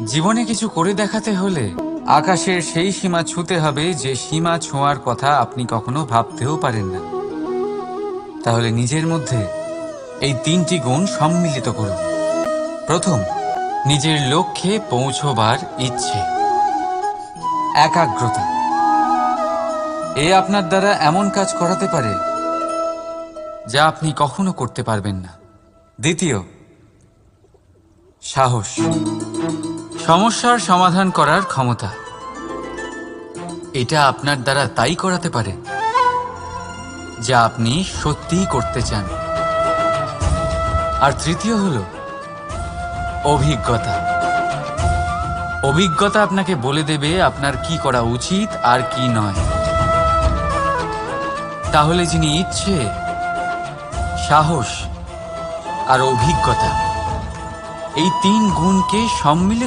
জীবনে কিছু করে দেখাতে হলে আকাশের সেই সীমা ছুঁতে হবে যে সীমা ছোঁয়ার কথা আপনি কখনো ভাবতেও পারেন না। তাহলে নিজের মধ্যে এই 3টি গুণ সম্মিলিত করুন। প্রথম, নিজের লক্ষ্যে পৌঁছবার ইচ্ছে, একাগ্রতা। এ আপনার দ্বারা এমন কাজ করাতে পারে যা আপনি কখনো করতে পারবেন না। দ্বিতীয়, সাহস, সমস্যার সমাধান করার ক্ষমতা। এটা আপনার দ্বারা তাই করাতে পারে যা আপনি সত্যিই করতে চান। আর তৃতীয় হলো অভিজ্ঞতা। অভিজ্ঞতা আপনাকে বলে দেবে আপনার কি করা উচিত আর কি নয়। তাহলে যিনি ইচ্ছে, সাহস আর অভিজ্ঞতা, এই 3 গুণকে সম্মিলিত